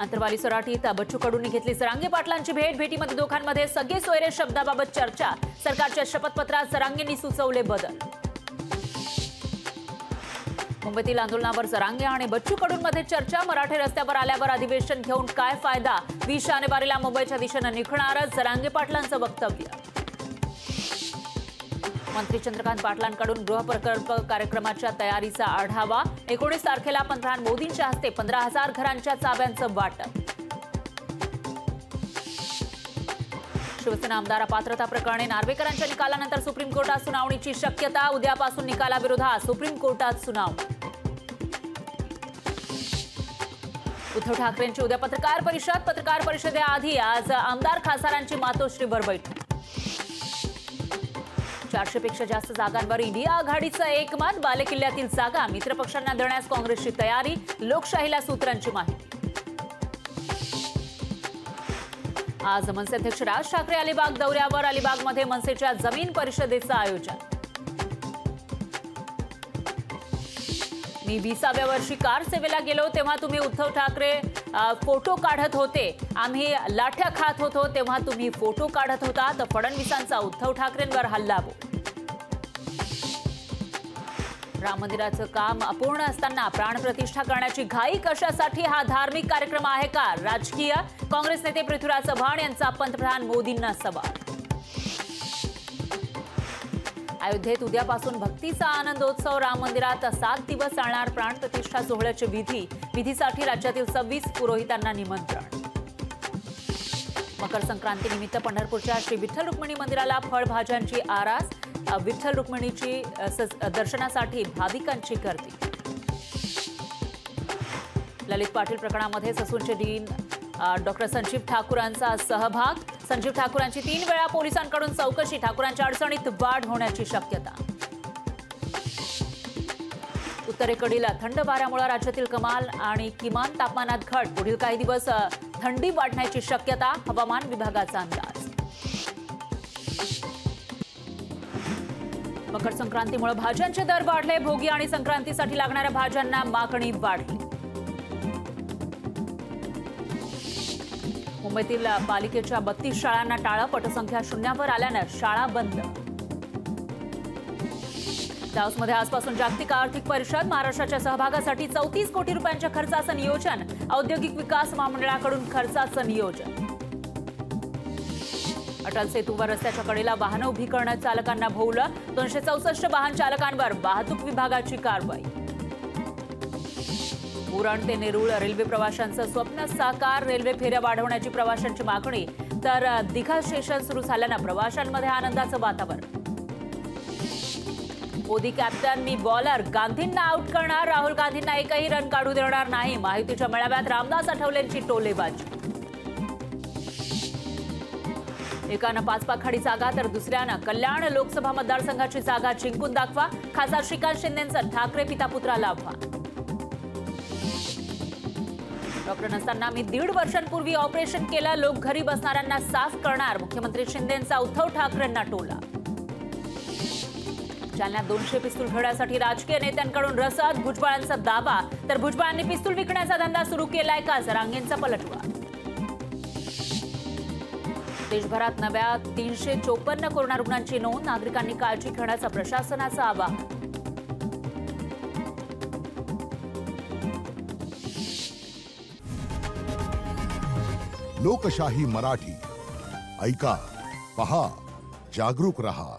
अंतरवाली सराटीत बच्चू कडूंनी घेतली सरांगे पाटलांची भेट। भेटीमध्ये दोघांमध्ये सगळे सोयरे शब्दाबाबत चर्चा। सरकारच्या शपथपत्रात सरांगेंनी सुचवले बदल। मुंबईतील आंदोलनावर सरांगे आणि बच्चू कडूंमध्ये चर्चा। मराठे रस्त्यावर आल्यावर अधिवेशन घेऊन काय फायदा? 20 जानेवारीला मुंबईच्या दिशेने निघणार सरांगे पाटलांचं वक्तव्य। मंत्री चंद्रकांत पाटलांकडून गृहप्रकल्प कार्यक्रमाच्या तयारीचा आढावा। 19 तारखेला पंतप्रधान मोदींच्या हस्ते 15,000 घरांच्या चाव्यांचं वाटप। शिवसेना आमदार अपात्रता प्रकरणी नार्वेकरांच्या निकालानंतर सुप्रीम कोर्टात सुनावणीची शक्यता। उद्यापासून निकालाविरोधात सुप्रीम कोर्टात सुनावणी। उद्धव ठाकरेंची उद्या पत्रकार परिषद। पत्रकार परिषदेआधी आज आमदार खासदारांची मातोश्रीवर बैठक। 400 पेक्षा जास्त जागांवर इंडिया आघाडीचं एकमत। बालेकिल्ल्यातील जागा मित्रपक्षांना देण्यास काँग्रेसची तयारी। लोकशाहीला सूत्रांची माहिती। आज मनसे अध्यक्ष राज ठाकरे अलिबाग दौऱ्यावर। अलिबागमध्ये मनसेच्या जमीन परिषदेचं आयोजन। मी 20व्या वर्षी कार सेवेला गेलो तेव्हा तुम्ही उद्धव ठाकरे फोटो काढत होते। आम्ही लाठ्या खात होतो तेव्हा तुम्ही फोटो काढत होता। तर फडणवीसांचा उद्धव ठाकरेंवर हल्लाबोल। राम मंदिराचं काम अपूर्ण असताना प्राणप्रतिष्ठा करण्याची घाई कशासाठी? हा धार्मिक कार्यक्रम आहे का राजकीय? काँग्रेस नेते पृथ्वीराज चव्हाण यांचा पंतप्रधान मोदींना सवाल। अयोध्येत उद्यापासून भक्तीचा आनंदोत्सव। राम मंदिरात 7 दिवस चालणार प्राणप्रतिष्ठा सोहळ्याची विधीसाठी राज्यातील 26 पुरोहितांना निमंत्रण। मकर संक्रांतीनिमित्त पंढरपूरच्या श्री विठ्ठल रुक्मिणी मंदिराला फळभाज्यांची आरास। विठ्ठल रुक्मिणीची दर्शनासाठी भाविकांची गर्दी। ललित पाटील प्रकरणामध्ये ससूनचे डीन डॉक्टर संजीव ठाकूरांचा सहभाग। संजीव ठाकूरांची 3 वेळा पोलिसांकडून चौकशी। ठाकूरांच्या अडचणीत वाढ होण्याची शक्यता। उत्तरेकडील थंड वाऱ्यामुळे राज्यातील कमाल आणि किमान तापमानात घट। पुढील काही दिवस थंडी वाढण्याची शक्यता। हवामान विभागाचा अंदाज। मकर संक्रांतीमुळे भाज्यांचे दर वाढले। भोगी आणि संक्रांतीसाठी लागणाऱ्या भाज्यांना मागणी वाढली। मुंबईतील पालिकेच्या 32 शाळांना टाळं। पटसंख्या शून्यावर आल्यानं शाळा बंद। दावोसमध्ये आजपासून जागतिक आर्थिक परिषद। महाराष्ट्राच्या सहभागासाठी 34 कोटी रुपयांच्या खर्चाचं नियोजन। औद्योगिक विकास महामंडळाकडून खर्चाचं नियोजन। अटल सेतूवर रस्त्याच्या कडेला वाहनं उभी करण्यात चालकांना भोवलं। 264 वाहन चालकांवर वाहतूक विभागाची कारवाई। उरण ते नेरूळ रेल्वे प्रवाशांचं स्वप्न साकार। रेल्वे फेऱ्या वाढवण्याची प्रवाशांची मागणी। तर दिघा स्टेशन सुरू झाल्यानं प्रवाशांमध्ये आनंदाचं वातावरण। मोदी कॅप्टन, मी बॉलर, गांधींना आउट करणार। राहुल गांधींना एकही रन काढू देणार नाही। माहितीच्या मेळाव्यात रामदास आठवलेंची टोलेबाजी। एकानं 5 पाखाडी जागा तर दुसऱ्यानं कल्याण लोकसभा मतदारसंघाची जागा जिंकून दाखवा। खासदार श्रीकांत शिंदेंचं ठाकरे पिता पुत्राला आव्हान। डॉक्टर नसताना मी 1.5 वर्षांपूर्वी ऑपरेशन केलं। लोक घरी बसणाऱ्यांना साफ करणार। मुख्यमंत्री शिंदेंचा उद्धव ठाकरेंना टोला। जालन्यात 200 पिस्तूल घेण्यासाठी राजकीय नेत्यांकडून रसद। भुजबळांचा दावा। तर भुजबळांनी पिस्तूल विकण्याचा धंदा सुरू केलाय का? सरांगेंचा पलटवार। देशभरात नव्या 354 कोरोना रुग्णांची नोंद। नागरिकांनी काळजी घेण्याचं प्रशासनाचं आवाहन। लोकशाही मराठी ऐका, पहा, जागरूक रहा।